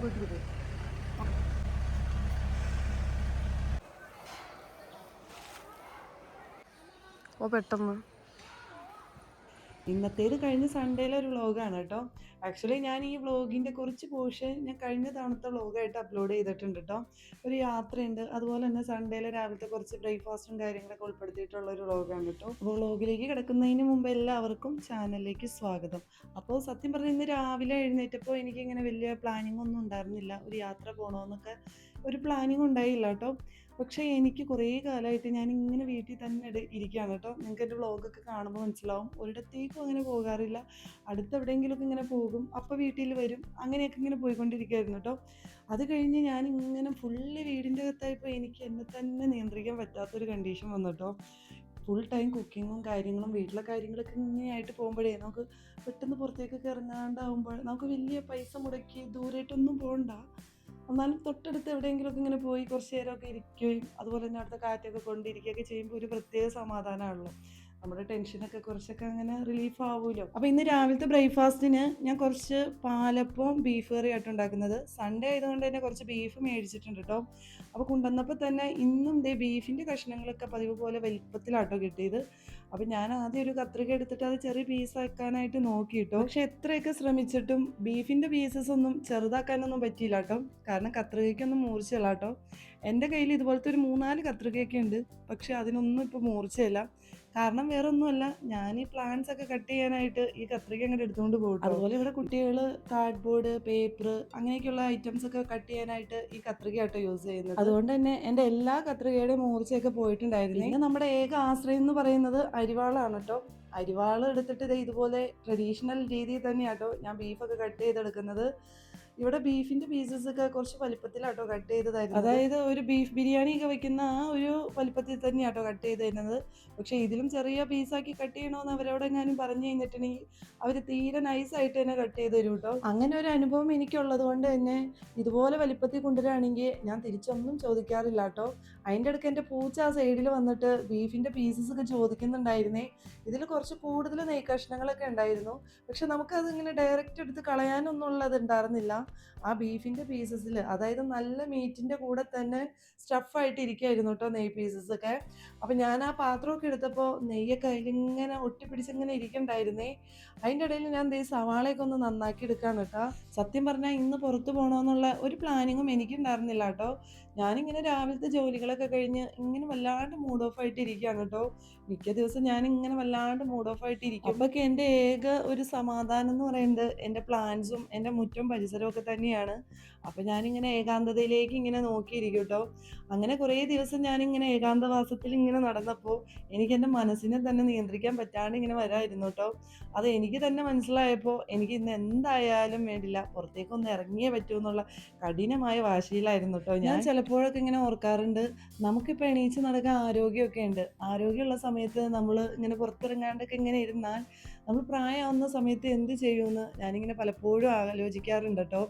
പോയിട്ട് വരും. ഓ പെട്ടെന്ന് ഇന്നത്തേത് കഴിഞ്ഞ സൺഡേയിലെ ഒരു വ്ളോഗാണ് കേട്ടോ. ആക്ച്വലി ഞാൻ ഈ വ്ളോഗിൻ്റെ കുറച്ച് പോർഷൻ ഞാൻ കഴിഞ്ഞ തവണത്തെ വ്ളോഗായിട്ട് അപ്ലോഡ് ചെയ്തിട്ടുണ്ട് കേട്ടോ. ഒരു യാത്രയുണ്ട്, അതുപോലെ തന്നെ സൺഡേയിലെ രാവിലത്തെ കുറച്ച് ബ്രേക്ക്ഫാസ്റ്റും കാര്യങ്ങളൊക്കെ ഉൾപ്പെടുത്തിയിട്ടുള്ള ഒരു വ്ളോഗാണ് കേട്ടോ. അപ്പോൾ വ്ളോഗിലേക്ക് കിടക്കുന്നതിന് മുമ്പ് എല്ലാവർക്കും ചാനലിലേക്ക് സ്വാഗതം. അപ്പോൾ സത്യം പറഞ്ഞാൽ ഇന്ന് രാവിലെ എഴുന്നേറ്റപ്പോൾ എനിക്കിങ്ങനെ വലിയ പ്ലാനിങ് ഒന്നും ഉണ്ടായിരുന്നില്ല. ഒരു യാത്ര പോകണമെന്നൊക്കെ ഒരു പ്ലാനിങ് ഉണ്ടായില്ല കേട്ടോ. പക്ഷേ എനിക്ക് കുറേ കാലമായിട്ട് ഞാനിങ്ങനെ വീട്ടിൽ തന്നെ ഇരിക്കുകയാണ് കേട്ടോ. നിങ്ങൾക്ക് എൻ്റെ വ്ളോഗൊക്കെ കാണുമ്പോൾ മനസ്സിലാവും, ഒരിടത്തേക്കും അങ്ങനെ പോകാറില്ല. അടുത്തെവിടെയെങ്കിലുമൊക്കെ ഇങ്ങനെ പോകും, അപ്പോൾ വീട്ടിൽ വരും, അങ്ങനെയൊക്കെ ഇങ്ങനെ പോയിക്കൊണ്ടിരിക്കുകയായിരുന്നു കേട്ടോ. അത് കഴിഞ്ഞ് ഞാനിങ്ങനെ ഫുള്ള് വീടിൻ്റെ അകത്തായപ്പോൾ എനിക്ക് എന്നെ തന്നെ നിയന്ത്രിക്കാൻ പറ്റാത്തൊരു കണ്ടീഷൻ വന്നു കേട്ടോ. ഫുൾ ടൈം കുക്കിങ്ങും കാര്യങ്ങളും വീട്ടിലെ കാര്യങ്ങളൊക്കെ ഇങ്ങനെയായിട്ട് പോകുമ്പോഴേ നമുക്ക് പെട്ടെന്ന് പുറത്തേക്കൊക്കെ ഇറങ്ങാണ്ടാവുമ്പോൾ നമുക്ക് വലിയ പൈസ മുടക്കി ദൂരമായിട്ടൊന്നും പോകണ്ട, എന്നാലും തൊട്ടടുത്ത് എവിടെയെങ്കിലുമൊക്കെ ഇങ്ങനെ പോയി കുറച്ച് നേരമൊക്കെ ഇരിക്കുകയും അതുപോലെ തന്നെ അടുത്ത കാറ്റൊക്കെ കൊണ്ടിരിക്കുകയൊക്കെ ചെയ്യുമ്പോൾ ഒരു പ്രത്യേക സമാധാനമാണല്ലോ. നമ്മുടെ ടെൻഷനൊക്കെ കുറച്ചൊക്കെ അങ്ങനെ റിലീഫ് ആവുമല്ലോ. അപ്പോൾ ഇന്ന് രാവിലത്തെ ബ്രേക്ക്ഫാസ്റ്റിന് ഞാൻ കുറച്ച് പാലപ്പവും ബീഫ് കറി ആയിട്ട് ഉണ്ടാക്കുന്നത്. സൺഡേ ആയതുകൊണ്ട് തന്നെ കുറച്ച് ബീഫ് മേടിച്ചിട്ടുണ്ട് കേട്ടോ. അപ്പോൾ കൊണ്ടുവന്നപ്പോൾ തന്നെ ഇന്നും ഇതേ ബീഫിൻ്റെ കഷ്ണങ്ങളൊക്കെ പതിവ് പോലെ വലിപ്പത്തിലാട്ടോ കിട്ടിയത്. അപ്പോൾ ഞാൻ ആദ്യം ഒരു കത്രിക എടുത്തിട്ട് അത് ചെറിയ പീസാക്കാനായിട്ട് നോക്കി കേട്ടോ. പക്ഷെ എത്രയൊക്കെ ശ്രമിച്ചിട്ടും ബീഫിൻ്റെ പീസസ് ഒന്നും ചെറുതാക്കാനൊന്നും പറ്റിയില്ല കേട്ടോ. കാരണം കത്രികയ്ക്കൊന്നും മൂർച്ചയില്ല കേട്ടോ. എൻ്റെ കയ്യിൽ ഇതുപോലത്തെ ഒരു 3-4 കത്രികയൊക്കെ ഉണ്ട്, പക്ഷെ അതിനൊന്നും ഇപ്പോൾ മൂർച്ചയില്ല. കാരണം വേറെ ഒന്നുമല്ല, ഞാൻ ഈ പ്ലാന്റ്സ് ഒക്കെ കട്ട് ചെയ്യാനായിട്ട് ഈ കത്രിക അങ്ങോട്ട് എടുത്തുകൊണ്ട് പോകും. അതുപോലെ ഇവിടെ കുട്ടികൾ കാർഡ്ബോർഡ്, പേപ്പർ അങ്ങനെയൊക്കെയുള്ള ഐറ്റംസ് ഒക്കെ കട്ട് ചെയ്യാനായിട്ട് ഈ കത്രിക ആട്ടോ യൂസ് ചെയ്യുന്നത്. അതുകൊണ്ട് തന്നെ എൻ്റെ എല്ലാ കത്രികയുടെയും മൂർച്ചയൊക്കെ പോയിട്ടുണ്ടായിരുന്നു. പിന്നെ നമ്മുടെ ഏക ആശ്രയം എന്ന് പറയുന്നത് അരിവാളാണ് കേട്ടോ. അരിവാൾ എടുത്തിട്ട് ഇതുപോലെ ട്രഡീഷണൽ രീതിയിൽ തന്നെയാട്ടോ ഞാൻ ബീഫൊക്കെ കട്ട് ചെയ്തെടുക്കുന്നത്. ഇവിടെ ബീഫിന്റെ പീസസ് ഒക്കെ കുറച്ച് വലിപ്പത്തിലാട്ടോ കട്ട് ചെയ്തതായിരുന്നു. അതായത് ഒരു ബീഫ് ബിരിയാണി ഒക്കെ വെക്കുന്ന ആ ഒരു വലിപ്പത്തിൽ തന്നെയാട്ടോ കട്ട് ചെയ്ത് തരുന്നത്. പക്ഷെ ഇതിലും ചെറിയ പീസാക്കി കട്ട് ചെയ്യണമെന്ന് അവരോട് എങ്ങാനും പറഞ്ഞു കഴിഞ്ഞിട്ടുണ്ടെങ്കിൽ അവർ തീരെ നൈസായിട്ട് തന്നെ കട്ട് ചെയ്ത് തരും കേട്ടോ. അങ്ങനെ ഒരു അനുഭവം എനിക്കുള്ളത് കൊണ്ട് തന്നെ ഇതുപോലെ വലിപ്പത്തിൽ കൊണ്ടുവരികയാണെങ്കിൽ ഞാൻ തിരിച്ചൊന്നും ചോദിക്കാറില്ല കേട്ടോ. അതിൻ്റെ ഇടയ്ക്ക് എൻ്റെ പൂച്ച ആ സൈഡിൽ വന്നിട്ട് ബീഫിന്റെ പീസസ് ഒക്കെ ചോദിക്കുന്നുണ്ടായിരുന്നേ. ഇതിൽ കുറച്ച് കൂടുതൽ നെയ് കഷ്ണങ്ങളൊക്കെ ഉണ്ടായിരുന്നു, പക്ഷെ നമുക്കത് ഇങ്ങനെ ഡയറക്റ്റ് എടുത്ത് കളയാനൊന്നും ഉള്ളത് ഉണ്ടായിരുന്നില്ല. ആ ബീഫിന്റെ പീസസിൽ, അതായത് നല്ല മീറ്റിന്റെ കൂടെ തന്നെ സ്റ്റഫായിട്ട് ഇരിക്കുമായിരുന്നു കേട്ടോ നെയ് പീസസ് ഒക്കെ. അപ്പം ഞാൻ ആ പാത്രമൊക്കെ എടുത്തപ്പോൾ നെയ്യൊക്കെ അതിലിങ്ങനെ ഒട്ടിപ്പിടിച്ചിങ്ങനെ ഇരിക്കണ്ടായിരുന്നേ. അതിൻ്റെ ഇടയിൽ ഞാൻ സവാളയൊക്കെ ഒന്ന് നന്നാക്കി എടുക്കാണ് കേട്ടോ. സത്യം പറഞ്ഞാൽ ഇന്ന് പുറത്ത് പോകണമെന്നുള്ള ഒരു പ്ലാനിങ്ങും എനിക്കുണ്ടായിരുന്നില്ല കേട്ടോ. ഞാനിങ്ങനെ രാവിലത്തെ ജോലികളൊക്കെ കഴിഞ്ഞ് ഇങ്ങനെ വല്ലാണ്ട് മൂഡ് ഓഫ് ആയിട്ട് ഇരിക്കുകയാണ് കേട്ടോ. മിക്ക ദിവസം ഞാൻ ഇങ്ങനെ വല്ലാണ്ട് മൂഡ് ഓഫ് ആയിട്ട് ഇരിക്കും. അപ്പൊക്കെ എൻ്റെ ഏക ഒരു സമാധാനം എന്ന് പറയുന്നത് എൻ്റെ പ്ലാന്റ്സും എൻ്റെ മുറ്റും പരിസരവും ഒക്കെ തന്നെയാണ്. അപ്പം ഞാനിങ്ങനെ ഏകാന്തതയിലേക്ക് ഇങ്ങനെ നോക്കിയിരിക്കും കേട്ടോ. അങ്ങനെ കുറേ ദിവസം ഞാനിങ്ങനെ ഏകാന്തവാസത്തിൽ ഇങ്ങനെ നടന്നപ്പോൾ എനിക്ക് എൻ്റെ മനസ്സിനെ തന്നെ നിയന്ത്രിക്കാൻ പറ്റാണ്ട് ഇങ്ങനെ വരായിരുന്നു കേട്ടോ. അത് എനിക്ക് തന്നെ മനസ്സിലായപ്പോൾ എനിക്ക് ഇന്ന് എന്തായാലും വേണ്ടില്ല, പുറത്തേക്കൊന്ന് ഇറങ്ങിയേ പറ്റൂ എന്നുള്ള കഠിനമായ വാശിയിലായിരുന്നു കേട്ടോ. ഞാൻ ചിലപ്പോഴൊക്കെ ഇങ്ങനെ ഓർക്കാറുണ്ട്, നമുക്കിപ്പോൾ എണീച്ച് നടക്കാൻ ആരോഗ്യമൊക്കെ ഉണ്ട്. ആരോഗ്യമുള്ള സമയത്ത് നമ്മൾ ഇങ്ങനെ പുറത്തിറങ്ങാണ്ടൊക്കെ ഇങ്ങനെ ഇരുന്നാൽ നമ്മൾ പ്രായമാവുന്ന സമയത്ത് എന്ത് ചെയ്യുമെന്ന് ഞാനിങ്ങനെ പലപ്പോഴും ആലോചിക്കാറുണ്ട് കേട്ടോ.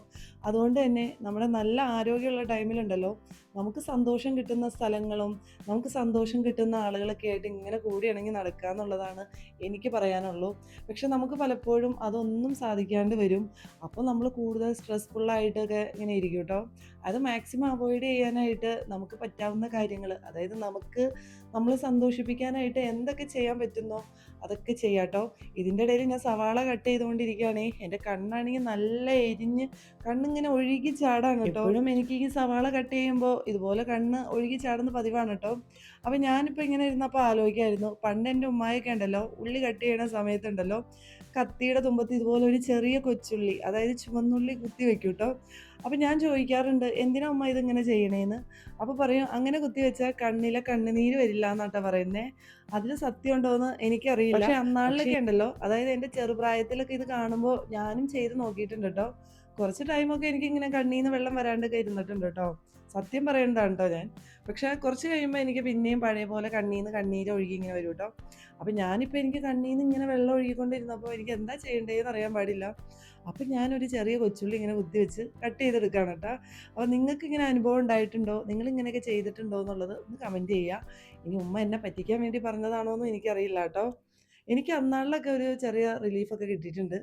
അതുകൊണ്ട് തന്നെ നമ്മുടെ നല്ല ആരോഗ്യമുള്ള ടൈമിലുണ്ടല്ലോ, നമുക്ക് സന്തോഷം കിട്ടുന്ന സ്ഥലങ്ങളും നമുക്ക് സന്തോഷം കിട്ടുന്ന ആളുകളൊക്കെ ആയിട്ട് ഇങ്ങനെ കൂടി ഇണങ്ങി നടക്കുക എന്നുള്ളതാണ് എനിക്ക് പറയാനുള്ളൂ. പക്ഷെ നമുക്ക് പലപ്പോഴും അതൊന്നും സാധിക്കാണ്ട് വരും. അപ്പോൾ നമ്മൾ കൂടുതൽ സ്ട്രെസ്ഫുള്ളായിട്ടൊക്കെ ഇങ്ങനെ ഇരിക്കും കേട്ടോ. അത് മാക്സിമം അവോയ്ഡ് ചെയ്യാനായിട്ട് നമുക്ക് പറ്റാവുന്ന കാര്യങ്ങൾ, അതായത് നമുക്ക് നമ്മൾ സന്തോഷിപ്പിക്കാനായിട്ട് എന്തൊക്കെ ചെയ്യാൻ പറ്റുന്നോ അതൊക്കെ ചെയ്യാട്ടോ. ഇതിൻ്റെ ഇടയിൽ ഞാൻ സവാള കട്ട് ചെയ്തുകൊണ്ടിരിക്കുകയാണേ. എൻ്റെ കണ്ണാണെങ്കിൽ നല്ല എരിഞ്ഞ് കണ്ണിങ്ങനെ ഒഴുകി ചാടാണ് കേട്ടോ. എപ്പോഴും എനിക്ക് ഈ സവാള കട്ട് ചെയ്യുമ്പോൾ ഇതുപോലെ കണ്ണ് ഒഴുകി ചാടുന്ന പതിവാണ് കേട്ടോ. അപ്പം ഞാനിപ്പോൾ ഇങ്ങനെ ഇരുന്നപ്പോൾ ആലോചിക്കായിരുന്നു, പണ്ട് എൻ്റെ ഉമ്മായൊക്കെ ഉണ്ടല്ലോ ഉള്ളി കട്ട് ചെയ്യണ സമയത്തുണ്ടല്ലോ കത്തിയുടെ തുമ്പത്ത് ഇതുപോലെ ഒരു ചെറിയ കൊച്ചുള്ളി, അതായത് ചുവന്നുള്ളി കുത്തി വെക്കും കേട്ടോ. അപ്പം ഞാൻ ചോദിക്കാറുണ്ട്, എന്തിനാ അമ്മ ഇതിങ്ങനെ ചെയ്യണേന്ന്. അപ്പോൾ പറയും, അങ്ങനെ കുത്തി വെച്ചാൽ കണ്ണിലെ കണ്ണുനീര് വരില്ല എന്നാട്ടാ പറയുന്നത്. അതിൽ സത്യം ഉണ്ടോയെന്ന് എനിക്കറിയില്ല. പക്ഷെ അന്നാളിലൊക്കെ ഉണ്ടല്ലോ, അതായത് എൻ്റെ ചെറുപ്രായത്തിലൊക്കെ ഇത് കാണുമ്പോൾ ഞാനും ചെയ്ത് നോക്കിയിട്ടുണ്ട് കേട്ടോ. കുറച്ച് ടൈമൊക്കെ എനിക്കിങ്ങനെ കണ്ണീന്ന് വെള്ളം വരാണ്ടൊക്കെ ഇരുന്നിട്ടുണ്ട് കേട്ടോ. സത്യം പറയേണ്ടതാണ് കേട്ടോ ഞാൻ. പക്ഷെ കുറച്ച് കഴിയുമ്പോൾ എനിക്ക് പിന്നെയും പഴയ പോലെ കണ്ണീന്ന് കണ്ണീര് ഒഴുകി ഇങ്ങനെ വരും കേട്ടോ. അപ്പം ഞാനിപ്പോൾ എനിക്ക് കണ്ണീന്ന് ഇങ്ങനെ വെള്ളം ഒഴുകിക്കൊണ്ടിരുന്നപ്പോൾ എനിക്ക് എന്താ ചെയ്യേണ്ടതെന്ന് അറിയാൻ പാടില്ല. അപ്പം ഞാനൊരു ചെറിയ കൊച്ചുള്ളി ഇങ്ങനെ കുത്തി വെച്ച് കട്ട് ചെയ്തെടുക്കുകയാണ് കേട്ടോ. അപ്പോൾ നിങ്ങൾക്ക് ഇങ്ങനെ അനുഭവം ഉണ്ടായിട്ടുണ്ടോ, നിങ്ങളിങ്ങനെയൊക്കെ ചെയ്തിട്ടുണ്ടോ എന്നുള്ളത് ഒന്ന് കമൻറ്റ് ചെയ്യുക. ഇനി ഉമ്മ എന്നെ പറ്റിക്കാൻ വേണ്ടി പറഞ്ഞതാണോ എന്നും എനിക്കറിയില്ല കേട്ടോ. എനിക്ക് അന്നാളിലൊക്കെ ഒരു ചെറിയ റിലീഫൊക്കെ കിട്ടിയിട്ടുണ്ട്.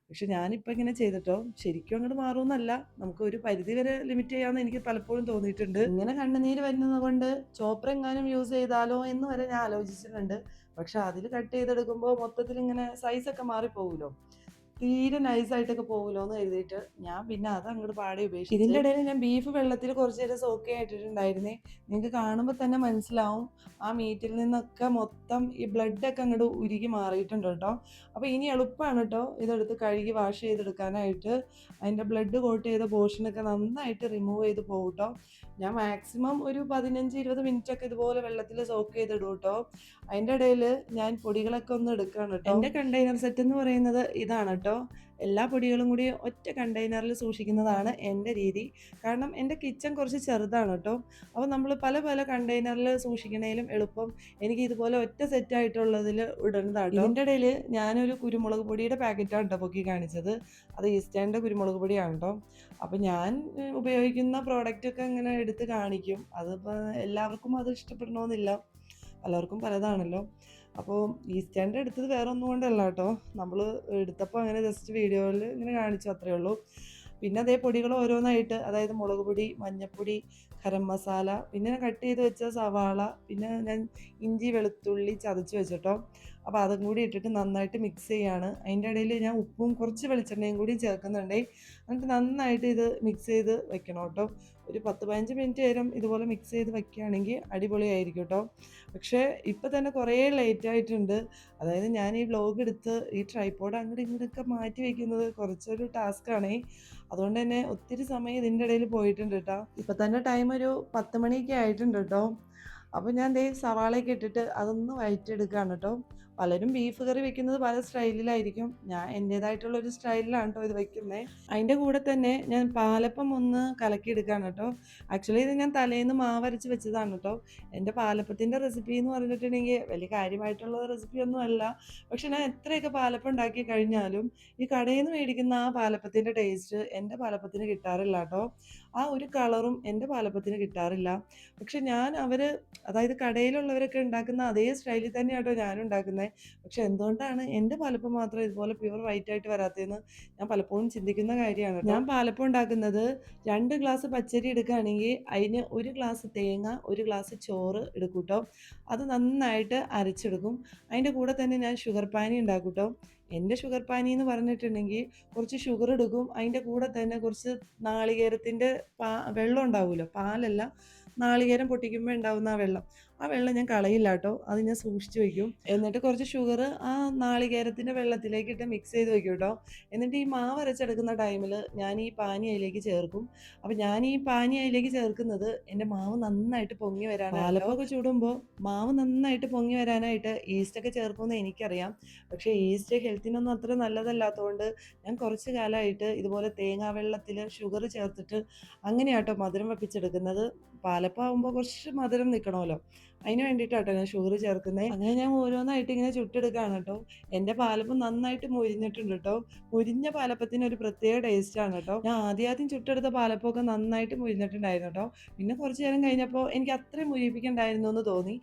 പക്ഷെ ഞാനിപ്പോൾ ഇങ്ങനെ ചെയ്തിട്ടോ ശരിക്കും അങ്ങോട്ട് മാറുമെന്നല്ല, നമുക്ക് ഒരു പരിധി വരെ ലിമിറ്റ് ചെയ്യാമെന്ന് എനിക്ക് പലപ്പോഴും തോന്നിയിട്ടുണ്ട്. ഇങ്ങനെ കണ്ണുനീര് വരുന്നത് കൊണ്ട് ചോപ്പർ എങ്ങാനും യൂസ് ചെയ്താലോ എന്ന് വരെ ഞാൻ ആലോചിച്ചിട്ടുണ്ട്. പക്ഷെ അതിൽ കട്ട് ചെയ്തെടുക്കുമ്പോൾ മൊത്തത്തിൽ ഇങ്ങനെ സൈസൊക്കെ മാറിപ്പോകുമല്ലോ, തീരെ നൈസായിട്ടൊക്കെ പോകുമല്ലോ എന്ന് കരുതിയിട്ട് ഞാൻ പിന്നെ അത് അങ്ങോട്ട് പാടെ ഉപേക്ഷിച്ചു. ഇതിൻ്റെ ഇടയിൽ ഞാൻ ബീഫ് വെള്ളത്തിൽ കുറച്ച് നേരം സോക്ക് ആയിട്ടിട്ടുണ്ടായിരുന്നേ. നിങ്ങൾക്ക് കാണുമ്പോൾ തന്നെ മനസ്സിലാവും ആ മീറ്റിൽ നിന്നൊക്കെ മൊത്തം ഈ ബ്ലഡൊക്കെ അങ്ങോട്ട് ഉരുകി മാറിയിട്ടുണ്ട് കേട്ടോ. അപ്പോൾ ഇനി എളുപ്പമാണ് കേട്ടോ ഇതെടുത്ത് കഴുകി വാഷ് ചെയ്തെടുക്കാനായിട്ട്. അതിൻ്റെ ബ്ലഡ് കോട്ട് ചെയ്ത പോർഷനൊക്കെ നന്നായിട്ട് റിമൂവ് ചെയ്ത് പോകും കേട്ടോ. ഞാൻ മാക്സിമം ഒരു 15-20 മിനിറ്റൊക്കെ ഇതുപോലെ വെള്ളത്തിൽ സോക്ക് ചെയ്തിടും കേട്ടോ. അതിൻ്റെ ഇടയിൽ ഞാൻ പൊടികളൊക്കെ ഒന്ന് എടുക്കുകയാണ് കേട്ടോ. എൻ്റെ കണ്ടെയ്നർ സെറ്റ് എന്ന് പറയുന്നത് ഇതാണ് കേട്ടോ. എല്ലാ പൊടികളും കൂടി ഒറ്റ കണ്ടെയ്നറിൽ സൂക്ഷിക്കുന്നതാണ് എൻ്റെ രീതി. കാരണം എൻ്റെ കിച്ചൺ കുറച്ച് ചെറുതാണ് കേട്ടോ. അപ്പോൾ നമ്മൾ പല പല കണ്ടെയ്നറിൽ സൂക്ഷിക്കണേലും എളുപ്പം എനിക്ക് ഇതുപോലെ ഒറ്റ സെറ്റായിട്ടുള്ളതിൽ ഇടുന്നതാണ്. ഇതിൻ്റെ ഇടയിൽ ഞാനൊരു കുരുമുളക് പൊടിയുടെ പാക്കറ്റാണ് കേട്ടോ പൊക്കി കാണിച്ചത്. അത് ഈസ്റ്റേണിൻ്റെ കുരുമുളക് പൊടിയാണ് കേട്ടോ. അപ്പോൾ ഞാൻ ഉപയോഗിക്കുന്ന പ്രോഡക്റ്റൊക്കെ ഇങ്ങനെ എടുത്ത് കാണിക്കും. അതിപ്പോൾ എല്ലാവർക്കും അത് ഇഷ്ടപ്പെടണമെന്നില്ല, പലർക്കും പലതാണല്ലോ. അപ്പോൾ ഈസ്റ്റേണിൻ്റെ എടുത്തത് വേറെ ഒന്നും കൊണ്ടല്ല കേട്ടോ, നമ്മൾ എടുത്തപ്പോൾ അങ്ങനെ ജസ്റ്റ് വീഡിയോയിൽ ഇങ്ങനെ കാണിച്ചു അത്രയേ ഉള്ളൂ. പിന്നെ അതേ പൊടികൾ ഓരോന്നായിട്ട്, അതായത് മുളക് പൊടി, മഞ്ഞൾപ്പൊടി, ഗരം മസാല, പിന്നെ കട്ട് ചെയ്ത് വെച്ച സവാള, പിന്നെ ഞാൻ ഇഞ്ചി വെളുത്തുള്ളി ചതച്ച് വെച്ചിട്ടോ. അപ്പോൾ അതും കൂടി ഇട്ടിട്ട് നന്നായിട്ട് മിക്സ് ചെയ്യാണ്. അതിൻ്റെ ഇടയിൽ ഞാൻ ഉപ്പും കുറച്ച് വെളിച്ചെണ്ണയും കൂടി ചേർക്കുന്നുണ്ട്. എന്നിട്ട് നന്നായിട്ട് ഇത് മിക്സ് ചെയ്ത് വെക്കണം കേട്ടോ. ഒരു 10-15 മിനിറ്റ് നേരം ഇതുപോലെ മിക്സ് ചെയ്ത് വെക്കുകയാണെങ്കിൽ അടിപൊളിയായിരിക്കും കേട്ടോ. പക്ഷേ ഇപ്പോൾ തന്നെ കുറേ ലേറ്റ് ആയിട്ടുണ്ട്. അതായത് ഞാൻ ഈ വ്ലോഗ് എടുത്ത് ഈ ട്രൈപോഡ് അങ്ങോട്ടും ഇങ്ങോട്ടൊക്കെ മാറ്റി വയ്ക്കുന്നത് കുറച്ചൊരു ടാസ്ക്കാണേ. അതുകൊണ്ട് തന്നെ ഒത്തിരി സമയം ഇതിൻ്റെ ഇടയിൽ പോയിട്ടുണ്ട് കേട്ടോ. ഇപ്പം തന്നെ ടൈം ഒരു 10 മണിയൊക്കെ ആയിട്ടുണ്ട് കേട്ടോ. അപ്പോൾ ഞാൻ ദേ സവാളയൊക്കെ ഇട്ടിട്ട് അതൊന്ന് വഴറ്റിയെടുക്കുകയാണ് കേട്ടോ. പലരും ബീഫ് കറി വെക്കുന്നത് പല സ്റ്റൈലിലായിരിക്കും. ഞാൻ എൻ്റേതായിട്ടുള്ളൊരു സ്റ്റൈലിലാണ് കേട്ടോ ഇത് വെക്കുന്നത്. അതിൻ്റെ കൂടെ തന്നെ ഞാൻ പാലപ്പം ഒന്ന് കലക്കിയെടുക്കുകയാണ് കേട്ടോ. ആക്ച്വലി ഇത് ഞാൻ തലേന്ന് മാവരച്ച് വെച്ചതാണ് കേട്ടോ. എൻ്റെ പാലപ്പത്തിൻ്റെ റെസിപ്പി എന്ന് പറഞ്ഞിട്ടുണ്ടെങ്കിൽ വലിയ കാര്യമായിട്ടുള്ള റെസിപ്പിയൊന്നും അല്ല. പക്ഷെ ഞാൻ എത്രയൊക്കെ പാലപ്പം ഉണ്ടാക്കി കഴിഞ്ഞാലും ഈ കടയിൽ നിന്ന് മേടിക്കുന്ന ആ പാലപ്പത്തിൻ്റെ ടേസ്റ്റ് എൻ്റെ പാലപ്പത്തിന് കിട്ടാറില്ല കേട്ടോ. ആ ഒരു കളറും എൻ്റെ പാലപ്പത്തിന് കിട്ടാറില്ല. പക്ഷെ ഞാൻ അതായത് കടയിലുള്ളവരൊക്കെ ഉണ്ടാക്കുന്ന അതേ സ്റ്റൈലിൽ തന്നെയാണ് കേട്ടോ ഞാനും ഉണ്ടാക്കുന്നത്. പക്ഷെ എന്തുകൊണ്ടാണ് എൻ്റെ പാലപ്പം മാത്രം ഇതുപോലെ പ്യുവർ വൈറ്റ് ആയിട്ട് വരാത്തതെന്ന് ഞാൻ പലപ്പോഴും ചിന്തിക്കുന്ന കാര്യമാണ്. ഞാൻ പാലപ്പം ഉണ്ടാക്കുന്നത് 2 ഗ്ലാസ് പച്ചരി എടുക്കുകയാണെങ്കിൽ അതിന് 1 ഗ്ലാസ് തേങ്ങ, 1 ഗ്ലാസ് ചോറ് എടുക്കും കേട്ടോ. അത് നന്നായിട്ട് അരച്ചെടുക്കും. അതിൻ്റെ കൂടെ തന്നെ ഞാൻ ഷുഗർ പാനി ഉണ്ടാക്കും കേട്ടോ. എൻ്റെ ഷുഗർ പാനി എന്ന് പറഞ്ഞിട്ടുണ്ടെങ്കിൽ കുറച്ച് ഷുഗർ എടുക്കും. അതിൻ്റെ കൂടെ തന്നെ കുറച്ച് നാളികേരത്തിൻ്റെ വെള്ളം ഉണ്ടാവുമല്ലോ, പാലല്ല, നാളികേരം പൊട്ടിക്കുമ്പോൾ ഉണ്ടാവുന്ന ആ വെള്ളം ഞാൻ കളയില്ല കേട്ടോ. അത് ഞാൻ സൂക്ഷിച്ച് വയ്ക്കും. എന്നിട്ട് കുറച്ച് ഷുഗർ ആ നാളികേരത്തിൻ്റെ വെള്ളത്തിലേക്ക് ഇട്ട് മിക്സ് ചെയ്ത് വയ്ക്കും കേട്ടോ. എന്നിട്ട് ഈ മാവ് അരച്ചെടുക്കുന്ന ടൈമിൽ ഞാൻ ഈ പാനി അതിലേക്ക് ചേർക്കും. അപ്പോൾ ഞാൻ ഈ പാനി അതിലേക്ക് ചേർക്കുന്നത് എൻ്റെ മാവ് നന്നായിട്ട് പൊങ്ങി വരാനാണ്. പാലപ്പമൊക്കെ ചൂടുമ്പോൾ മാവ് നന്നായിട്ട് പൊങ്ങി വരാനായിട്ട് ഈസ്റ്റൊക്കെ ചേർക്കുമെന്ന് എനിക്കറിയാം. പക്ഷേ ഈസ്റ്റ് ഹെൽത്തിനൊന്നും അത്ര നല്ലതല്ലാത്തതുകൊണ്ട് ഞാൻ കുറച്ച് കാലമായിട്ട് ഇതുപോലെ തേങ്ങാ വെള്ളത്തിൽ ഷുഗർ ചേർത്തിട്ട് അങ്ങനെയാട്ടോ മധുരം വെപ്പിച്ചെടുക്കുന്നത്. പാലപ്പം ആകുമ്പോൾ കുറച്ച് മധുരം നിൽക്കണമല്ലോ, അതിന് വേണ്ടിയിട്ടാട്ടോ ഞാൻ ഷുഗർ ചേർക്കുന്നത്. അങ്ങനെ ഞാൻ ഓരോന്നായിട്ട് ഇങ്ങനെ ചുട്ടെടുക്കുകയാണ് കേട്ടോ. എൻ്റെ പാലപ്പം നന്നായിട്ട് മുരിഞ്ഞിട്ടുണ്ട് കേട്ടോ. മുരിഞ്ഞ പാലപ്പത്തിന് ഒരു പ്രത്യേക ടേസ്റ്റാണ് കേട്ടോ. ഞാൻ ആദ്യം ചുട്ടെടുത്ത പാലപ്പമൊക്കെ നന്നായിട്ട് മുരിഞ്ഞിട്ടുണ്ടായിരുന്നു കേട്ടോ. പിന്നെ കുറച്ച് നേരം കഴിഞ്ഞപ്പോൾ എനിക്ക് അത്രയും മുരിപ്പിക്കണ്ടായിരുന്നു എന്ന് തോന്നി.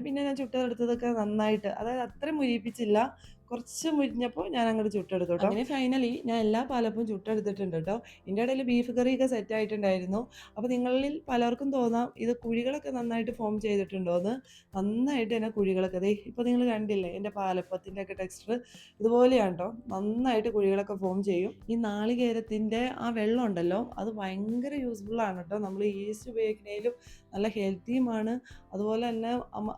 പിന്നെ ഞാൻ ചുട്ടെടുത്തതൊക്കെ നന്നായിട്ട്, അതായത് അത്രയും മുരിപ്പിച്ചില്ല, കുറച്ച് മുരിഞ്ഞപ്പോൾ ഞാൻ അങ്ങോട്ട് ചുട്ടെടുത്തു കേട്ടോ. അങ്ങനെ ഫൈനലി ഞാൻ എല്ലാ പാലപ്പവും ചുട്ടെടുത്തിട്ടുണ്ട് കേട്ടോ. ഇതിൻ്റെ ഇടയിൽ ബീഫ് കറിയൊക്കെ സെറ്റ് ആയിട്ടുണ്ടായിരുന്നു. അപ്പോൾ നിങ്ങളിൽ പലർക്കും തോന്നാം ഇത് കുഴികളൊക്കെ നന്നായിട്ട് ഫോം ചെയ്തിട്ടുണ്ടോ എന്ന്. നന്നായിട്ട് തന്നെ കുഴികളൊക്കെ ഇപ്പോൾ നിങ്ങൾ കണ്ടില്ലേ എൻ്റെ പാലപ്പത്തിൻ്റെ ഒക്കെ ടെക്സ്ചർ ഇതുപോലെയാണ് കേട്ടോ. നന്നായിട്ട് കുഴികളൊക്കെ ഫോം ചെയ്യും. ഈ നാളികേരത്തിൻ്റെ ആ വെള്ളം ഉണ്ടല്ലോ, അത് ഭയങ്കര യൂസ്ഫുള്ളാണ് കേട്ടോ. നമ്മൾ ഈസ്റ്റ് ഉപയോഗിക്കുന്നതിലും നല്ല ഹെൽത്തിയുമാണ്. അതുപോലെ തന്നെ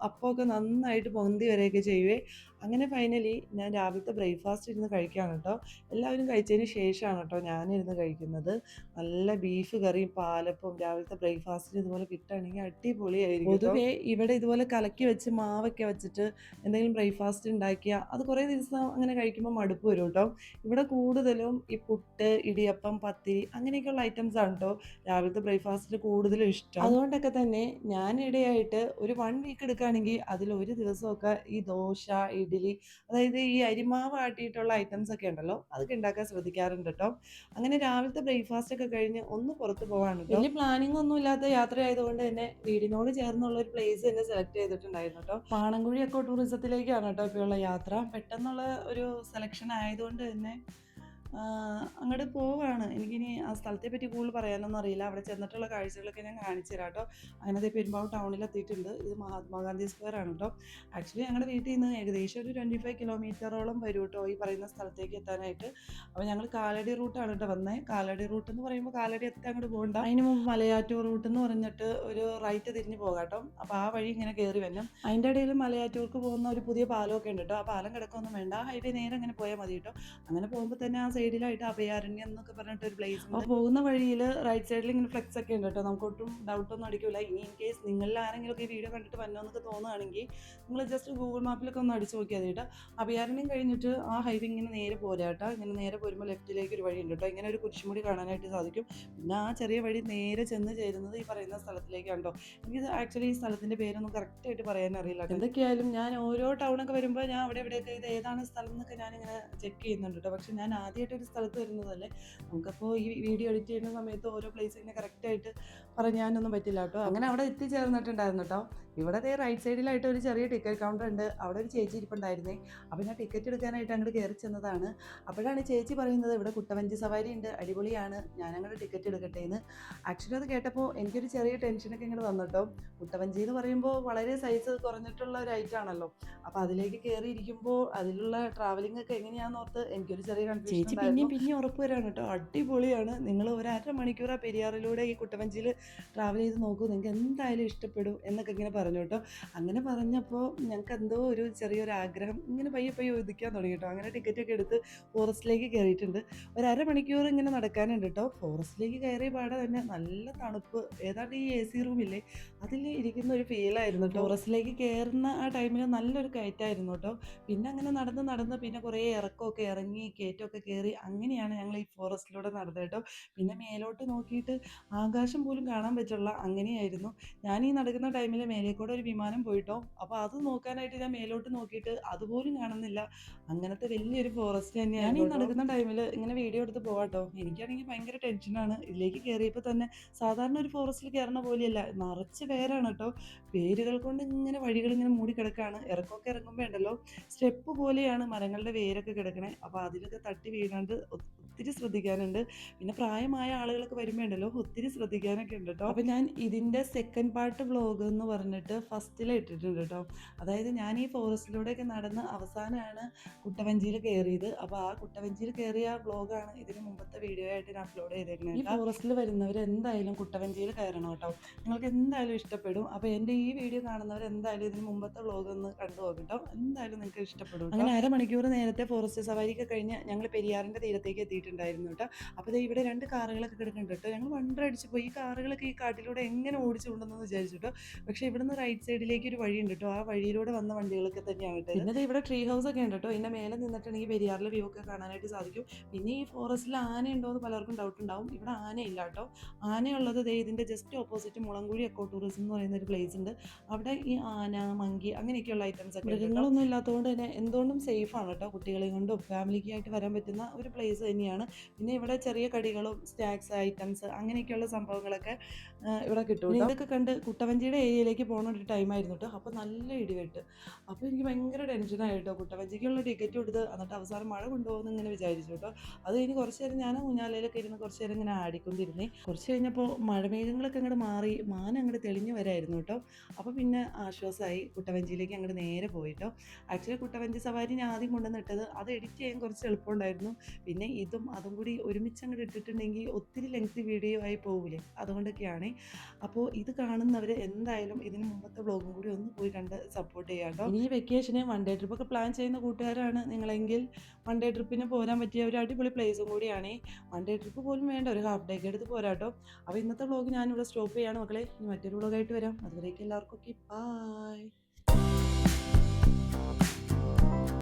അപ്പമൊക്കെ നന്നായിട്ട് പൊന്തി വരെയൊക്കെ ചെയ്യുവേ. അങ്ങനെ ഫൈനലി ഞാൻ രാവിലത്തെ ബ്രേക്ക്ഫാസ്റ്റ് ഇരുന്ന് കഴിക്കുകയാണ് കേട്ടോ. എല്ലാവരും കഴിച്ചതിന് ശേഷമാണ് കേട്ടോ ഞാനിരുന്ന് കഴിക്കുന്നത്. നല്ല ബീഫ് കറിയും പാലപ്പവും രാവിലത്തെ ബ്രേക്ക്ഫാസ്റ്റിന് ഇതുപോലെ കിട്ടുകയാണെങ്കിൽ അടിപൊളിയായിരിക്കും. പൊതുവേ ഇവിടെ ഇതുപോലെ കലക്കി വെച്ച് മാവൊക്കെ വെച്ചിട്ട് എന്തെങ്കിലും ബ്രേക്ക്ഫാസ്റ്റ് ഉണ്ടാക്കിയാൽ അത് കുറേ ദിവസം അങ്ങനെ കഴിക്കുമ്പോൾ മടുപ്പ് വരും കേട്ടോ. ഇവിടെ കൂടുതലും ഈ പുട്ട്, ഇടിയപ്പം, പത്തിരി അങ്ങനെയൊക്കെയുള്ള ഐറ്റംസ് ആണ് കേട്ടോ രാവിലത്തെ ബ്രേക്ക്ഫാസ്റ്റിന് കൂടുതലും ഇഷ്ടം. അതുകൊണ്ടൊക്കെ തന്നെ ഞാനിടെയായിട്ട് ഒരു 1 വീക്ക് എടുക്കുകയാണെങ്കിൽ അതിലൊരു ദിവസമൊക്കെ ഈ ദോശ, ഇഡ്ഡലി അതായത് ഈ അരിമാവ് ആട്ടിയിട്ടുള്ള ഐറ്റംസ് ഒക്കെ ഉണ്ടല്ലോ അതൊക്കെ ഉണ്ടാക്കാൻ ശ്രദ്ധിക്കാറുണ്ട് കേട്ടോ. അങ്ങനെ രാവിലത്തെ ബ്രേക്ക്ഫാസ്റ്റ് ഒക്കെ കഴിഞ്ഞ് ഒന്ന് പുറത്ത് പോവാണ് കേട്ടോ. വലിയ പ്ലാനിങ് ഒന്നും ഇല്ലാത്ത യാത്രയായതുകൊണ്ട് തന്നെ വീടിനോട് ചേർന്നുള്ള ഒരു പ്ലേസ് തന്നെ സെലക്ട് ചെയ്തിട്ടുണ്ടായിരുന്നു കേട്ടോ. പാണൻകുഴി എക്കോ ടൂറിസത്തിലേക്കാണ് കേട്ടോ ഇപ്പോഴുള്ള യാത്ര. പെട്ടെന്നുള്ള ഒരു സെലക്ഷൻ ആയതുകൊണ്ട് തന്നെ അങ്ങോട്ട് പോവാണ്. എനിക്കിനി ആ സ്ഥലത്തെ പറ്റി കൂടുതൽ പറയാനൊന്നും അറിയില്ല. അവിടെ ചെന്നിട്ടുള്ള കാഴ്ചകളൊക്കെ ഞാൻ കാണിച്ചു തരാം കേട്ടോ. അങ്ങനെ ദേ പെരുമ്പാവൂർ ടൗണിലെത്തിയിട്ടുണ്ട്. ഇത് മഹാത്മാഗാന്ധി സ്ക്വയർ ആണ് കേട്ടോ. ആക്ച്വലി ഞങ്ങളുടെ വീട്ടിൽ നിന്ന് ഏകദേശം ഒരു 25 കിലോമീറ്ററോളം വരും കേട്ടോ ഈ പറയുന്ന സ്ഥലത്തേക്ക് എത്താനായിട്ട്. അപ്പോൾ ഞങ്ങൾ കാലടി റൂട്ടാണ് കേട്ടോ വന്നത്. കാലടി റൂട്ട് എന്ന് പറയുമ്പോൾ കാലടി എത്താൻ അങ്ങോട്ട് പോകണ്ട. അതിന് മുമ്പ് മലയാറ്റൂർ റൂട്ട് എന്ന് പറഞ്ഞിട്ട് ഒരു റൈറ്റ് തിരിഞ്ഞ് പോകാം കേട്ടോ. അപ്പോൾ ആ വഴി ഇങ്ങനെ കയറി വരണം. അതിൻ്റെ ഇടയിൽ മലയാറ്റൂർക്ക് പോകുന്ന ഒരു പുതിയ പാലമൊക്കെ ഉണ്ട് കേട്ടോ. ആ പാലം കിടക്കൊന്നും വേണ്ട, ഹൈവേ നേരെ അങ്ങനെ പോയാൽ മതി കേട്ടോ. അങ്ങനെ പോകുമ്പോൾ തന്നെ ആ സൈഡിലായിട്ട് അഭയാരണ്യം എന്നൊക്കെ പറഞ്ഞിട്ട് ഒരു പ്ലേസ് ഉണ്ട്. അപ്പോൾ പോകുന്ന വഴിയിൽ റൈറ്റ് സൈഡിൽ ഇങ്ങനെ ഫ്ലെക്സ് ഒക്കെ ഉണ്ട് കേട്ടോ. നമുക്കൊട്ടും ഡൗട്ടൊന്നും അടിക്കില്ല. ഇനി ഇൻ കേസ് നിങ്ങളിൽ ആരെങ്കിലും ഒക്കെ ഈ വീഡിയോ കണ്ടിട്ട് വന്നോന്നൊക്കെ തോന്നുകയാണെങ്കിൽ നിങ്ങൾ ജസ്റ്റ് ഗൂഗിൾ മാപ്പിലൊക്കെ ഒന്ന് അടിച്ച് നോക്കിയാൽ മതി കേട്ടോ. അഭയാരണ്യം കഴിഞ്ഞിട്ട് ആ ഹൈവേ ഇങ്ങനെ നേരെ പോരാ കേട്ടോ. ഇങ്ങനെ നേരെ പോരുമ്പോൾ ലെഫ്റ്റിലേക്ക് ഒരു വഴി ഉണ്ട് കേട്ടോ. ഇങ്ങനെ ഒരു കുരിശുമുടി കാണാനായിട്ട് സാധിക്കും. പിന്നെ ആ ചെറിയ വഴി നേരെ ചെന്ന് ചേരുന്നത് ഈ പറയുന്ന സ്ഥലത്തിലേക്കാണ് കേട്ടോ. എനിക്ക് ആക്ച്വലി ഈ സ്ഥലത്തിൻ്റെ പേരൊന്നും കറക്റ്റായിട്ട് പറയാൻ അറിയില്ല. എന്തൊക്കെയായാലും ഞാൻ ഓരോ ടൗണൊക്കെ വരുമ്പോൾ ഞാൻ അവിടെ എവിടെയൊക്കെ ഇത് ഏതാണ് സ്ഥലം എന്നൊക്കെ ഞാനിങ്ങനെ ചെക്ക് ചെയ്യുന്നുണ്ട് കേട്ടോ. പക്ഷെ ഞാൻ ആദ്യമായിട്ട് ഒരു സ്ഥലത്ത് വരുന്നതല്ലേ, നമുക്കപ്പോൾ ഈ വീഡിയോ എഡിറ്റ് ചെയ്യുന്ന സമയത്ത് ഓരോ പ്ലേസ് ഇങ്ങനെ കറക്റ്റായിട്ട് പറയാനൊന്നും പറ്റില്ല കേട്ടോ. അങ്ങനെ അവിടെ എത്തിച്ചേർന്നിട്ടുണ്ടായിരുന്നു കേട്ടോ. ഇവിടെ റൈറ്റ് സൈഡിലായിട്ട് ഒരു ചെറിയ ടിക്കറ്റ് കൗണ്ടർ ഉണ്ട്. അവിടെ ഒരു ചേച്ചി ഇരിപ്പുണ്ടായിരുന്നേ. അപ്പോൾ ഞാൻ ടിക്കറ്റ് എടുക്കാനായിട്ട് അങ്ങോട്ട് കയറി ചെന്നതാണ്. അപ്പോഴാണ് ചേച്ചി പറയുന്നത് ഇവിടെ കുട്ടവഞ്ചി സവാരി ഉണ്ട്, അടിപൊളിയാണ്, ഞാൻ അങ്ങോട്ട് ടിക്കറ്റ് എടുക്കട്ടെ എന്ന്. ആക്ച്വലി അത് കേട്ടപ്പോൾ എനിക്കൊരു ചെറിയ ടെൻഷനൊക്കെ ഇങ്ങോട്ട് വന്നിട്ടോ. കുട്ടവഞ്ചി എന്ന് പറയുമ്പോൾ വളരെ സൈസ് കുറഞ്ഞിട്ടുള്ള ഒരു ഐറ്റം ആണല്ലോ. അപ്പോൾ അതിലേക്ക് കയറി ഇരിക്കുമ്പോൾ അതിലുള്ള ട്രാവലിംഗ് ഒക്കെ എങ്ങനെയാണെന്ന് ഓർത്ത് എനിക്കൊരു ചെറിയ കൺഫ്യൂഷൻ. ചേച്ചി പിന്നെയും ഉറപ്പ് വരാണ് കേട്ടോ, അടിപൊളിയാണ്, നിങ്ങൾ ഒരു 1/2 മണിക്കൂർ ആ പെരിയാറിലൂടെ ഈ കുട്ടവഞ്ചിയിൽ ട്രാവൽ ചെയ്ത് നോക്കൂ, നിങ്ങൾക്ക് എന്തായാലും ഇഷ്ടപ്പെടും എന്നൊക്കെ ഇങ്ങനെ പറഞ്ഞു കേട്ടോ. അങ്ങനെ പറഞ്ഞപ്പോൾ ഞങ്ങൾക്ക് എന്തോ ഒരു ചെറിയൊരു ആഗ്രഹം ഇങ്ങനെ പയ്യെ ഒതുക്കാൻ തുടങ്ങി കേട്ടോ. അങ്ങനെ ടിക്കറ്റൊക്കെ എടുത്ത് ഫോറസ്റ്റിലേക്ക് കയറിയിട്ടുണ്ട്. ഒരു 1/2 മണിക്കൂർ ഇങ്ങനെ നടക്കാനുണ്ട് കേട്ടോ. ഫോറസ്റ്റിലേക്ക് കയറിയ പാടെ തന്നെ നല്ല തണുപ്പ്, ഏതാണ്ട് ഈ AC റൂമില്ലേ അതിൽ ഇരിക്കുന്ന ഒരു ഫീലായിരുന്നു കേട്ടോ. ഫോറസ്റ്റിലേക്ക് കയറുന്ന ആ ടൈമിൽ നല്ലൊരു കയറ്റായിരുന്നു കേട്ടോ. പിന്നെ അങ്ങനെ നടന്ന് പിന്നെ കുറേ ഇറക്കമൊക്കെ ഇറങ്ങി കയറ്റമൊക്കെ കയറി അങ്ങനെയാണ് ഞങ്ങൾ ഈ ഫോറസ്റ്റിലൂടെ നടന്നത് കേട്ടോ. പിന്നെ മേലോട്ട് നോക്കിയിട്ട് ആകാശം പോലും കാണാൻ പറ്റുള്ള അങ്ങനെയായിരുന്നു. ഞാൻ ഈ നടക്കുന്ന ടൈമിൽ മേലേക്കൂടെ ഒരു വിമാനം പോയിട്ടോ. അപ്പോൾ അത് നോക്കാനായിട്ട് ഞാൻ മേലോട്ട് നോക്കിയിട്ട് അതുപോലും കാണുന്നില്ല. അങ്ങനത്തെ വലിയൊരു ഫോറസ്റ്റ് തന്നെയാണ്. ഞാൻ ഈ നടക്കുന്ന ടൈമിൽ ഇങ്ങനെ വീഡിയോ എടുത്ത് പോകാട്ടോ. എനിക്കാണെങ്കിൽ ഭയങ്കര ടെൻഷനാണ്. ഇതിലേക്ക് കയറിയപ്പോൾ തന്നെ സാധാരണ ഒരു ഫോറസ്റ്റിൽ കയറുന്ന പോലെയല്ല, നിറച്ച് പേരാണ് കേട്ടോ. വേരുകൾ കൊണ്ട് ഇങ്ങനെ വഴികൾ ഇങ്ങനെ മൂടി കിടക്കുകയാണ്. ഇറക്കമൊക്കെ ഇറങ്ങുമ്പോൾ ഉണ്ടല്ലോ സ്റ്റെപ്പ് പോലെയാണ് മരങ്ങളുടെ വേരൊക്കെ കിടക്കണേ. അപ്പോൾ അതിലൊക്കെ തട്ടി വീഴാണ്ട് ഒത്തിരി ശ്രദ്ധിക്കാനുണ്ട്. പിന്നെ പ്രായമായ ആളുകളൊക്കെ വരുമ്പോൾ ഉണ്ടല്ലോ ഒത്തിരി ശ്രദ്ധിക്കാനൊക്കെ ഉണ്ട് കേട്ടോ. അപ്പോൾ ഞാൻ ഇതിൻ്റെ സെക്കൻഡ് പാർട്ട് വ്ലോഗ് എന്ന് പറഞ്ഞിട്ട് ഫസ്റ്റിൽ ഇട്ടിട്ടുണ്ട് കേട്ടോ. അതായത് ഞാൻ ഈ ഫോറസ്റ്റിലൂടെയൊക്കെ നടന്ന് അവസാനമാണ് കുട്ടവഞ്ചിയിൽ കയറിയത്. അപ്പോൾ ആ കുട്ടവഞ്ചിയിൽ കയറിയ വ്ലോഗാണ് ഇതിന് മുമ്പത്തെ വീഡിയോ ആയിട്ട് ഞാൻ അപ്ലോഡ് ചെയ്തേക്കുന്നത്. ഈ ഫോറസ്റ്റിൽ വരുന്നവർ എന്തായാലും കുട്ടവഞ്ചിയിൽ കയറണം കേട്ടോ. നിങ്ങൾക്ക് എന്തായാലും ഇഷ്ടപ്പെടും. അപ്പോൾ എൻ്റെ ഈ വീഡിയോ കാണുന്നവർ എന്തായാലും ഇതിന് മുമ്പത്തെ വ്ലോഗ് ഒന്ന് കണ്ടു നോക്കിട്ടോ, എന്തായാലും നിങ്ങൾക്ക് ഇഷ്ടപ്പെടും. അങ്ങനെ 1/2 മണിക്കൂർ നേരത്തെ ഫോറസ്റ്റ് സവാരിയൊക്കെ കഴിഞ്ഞ് ഞങ്ങൾ പെരിയാറിൻ്റെ തീരത്തേക്ക് എത്തിയിട്ടുണ്ടായിരുന്നു കേട്ടോ. അപ്പോൾ ഇവിടെ 2 കാറുകളൊക്കെ കിടക്കുന്നുണ്ട് കേട്ടോ. ഞങ്ങൾ വണ്ടർ അടിച്ച് പോയി. ഈ കാറുകളൊക്കെ ഈ കാട്ടിലൂടെ എങ്ങനെ ഓടിച്ചു കൊണ്ടെന്ന് വിചാരിച്ചു കേട്ടോ. പക്ഷേ ഇവിടുന്ന് റൈറ്റ് സൈഡിലേക്ക് ഒരു വഴിയുണ്ട് കേട്ടോ. ആ വഴിയിലൂടെ വന്ന വണ്ടികളൊക്കെ തന്നെയാണ് കേട്ടോ. പിന്നെ ഇവിടെ ട്രീ ഹൗസ് ഒക്കെ ഉണ്ട് കേട്ടോ. ഇതിൻ്റെ മേലെ നിന്നിട്ടുണ്ടെങ്കിൽ പെരിയാറിലെ വ്യൂ ഒക്കെ കാണാനായിട്ട് സാധിക്കും. പിന്നെ ഈ ഫോറസ്റ്റിൽ ആന ഉണ്ടോ എന്ന് പലർക്കും ഡൗട്ട് ഉണ്ടാവും. ഇവിടെ ആനയില്ല കേട്ടോ. ആനയുള്ളത് ഇതിൻ്റെ just opposite Mulankuzhi eco tourism എന്ന് പറയുന്ന ഒരു പ്ലേസ് ഉണ്ട്. അവിടെ ഈ ആന, മങ്കി അങ്ങനെയൊക്കെയുള്ള ഐറ്റംസ് ഒക്കെ, മൃഗങ്ങളൊന്നും ഇല്ലാത്തതുകൊണ്ട് തന്നെ എന്തുകൊണ്ടും സേഫാണ് കേട്ടോ. കുട്ടികളെയും കൊണ്ടും ഫാമിലിക്കായിട്ട് വരാൻ പറ്റുന്ന ഒരു പ്ലേസ് തന്നെയാണ്. പിന്നെ ഇവിടെ ചെറിയ കടികളും സ്നാക്സ് ഐറ്റംസ് അങ്ങനെയൊക്കെയുള്ള സംഭവങ്ങളൊക്കെ ഇവിടെ കിട്ടും. ഇതൊക്കെ കണ്ട് കുട്ടവഞ്ചിയുടെ ഏരിയയിലേക്ക് പോകുന്ന ഒരു ടൈമായിരുന്നു കേട്ടോ. അപ്പോൾ നല്ല ഇടിവെട്ട്. അപ്പോൾ എനിക്ക് ഭയങ്കര ടെൻഷനായിട്ടോ. കുട്ടവഞ്ചിക്കുള്ള ടിക്കറ്റ് കൊടുത്ത് എന്നിട്ട് അവസാനം മഴ കൊണ്ടുപോകുന്നു ഇങ്ങനെ വിചാരിച്ചു കേട്ടോ. അത് കഴിഞ്ഞ് കുറച്ച് നേരം ഞാൻ ഊഞ്ഞാലയിലൊക്കെ ഇരുന്ന് കുറച്ച് നേരം ഇങ്ങനെ ആടിക്കൊണ്ടിരുന്നേ. കുറച്ച് കഴിഞ്ഞപ്പോൾ മഴമേഘങ്ങളൊക്കെ അങ്ങോട്ട് മാറി മാനം അങ്ങോട്ട് തെളിഞ്ഞു വരായിരുന്നു കേട്ടോ. അപ്പോൾ പിന്നെ ആശ്വാസമായി. കുട്ടവഞ്ചിയിലേക്ക് അങ്ങോട്ട് നേരെ പോയിട്ടോ. ആക്ച്വലി കുട്ടവഞ്ചി സവാരി ഞാൻ ആദ്യം കൊണ്ടുവന്നിട്ടത് അത് എഡിറ്റ് ചെയ്യാൻ കുറച്ച് എളുപ്പമുണ്ടായിരുന്നു. പിന്നെ അതും കൂടി ഒരുമിച്ച് അങ്ങോട്ട് ഇട്ടിട്ടുണ്ടെങ്കിൽ ഒത്തിരി ലെങ്ത് വീഡിയോ ആയി പോകില്ലേ, അതുകൊണ്ടൊക്കെയാണ്. അപ്പോൾ ഇത് കാണുന്നവർ എന്തായാലും ഇതിന് മുമ്പത്തെ വ്ലോഗും കൂടി ഒന്ന് പോയി കണ്ട് സപ്പോർട്ട് ചെയ്യാം കേട്ടോ. ഇനി വെക്കേഷന് 1 ഡേ ട്രിപ്പൊക്കെ പ്ലാൻ ചെയ്യുന്ന കൂട്ടുകാരാണ് നിങ്ങളെങ്കിൽ 1 ഡേ ട്രിപ്പിന് പോരാൻ പറ്റിയ ഒരു അടിപൊളി പ്ലേസും കൂടിയാണ്. 1 ഡേ ട്രിപ്പ് പോലും വേണ്ട, ഒരു ഹാഫ് ഡേക്ക് എടുത്ത് പോരാട്ടോ. അപ്പോൾ ഇന്നത്തെ വ്ലോഗ് ഞാനിവിടെ സ്റ്റോപ്പ് ചെയ്യാണ് മക്കളെ. ഇനി മറ്റൊരു വ്ലോഗായിട്ട് വരാം. അതുവരേക്കും എല്ലാവർക്കും ഓക്കെ, ബൈ.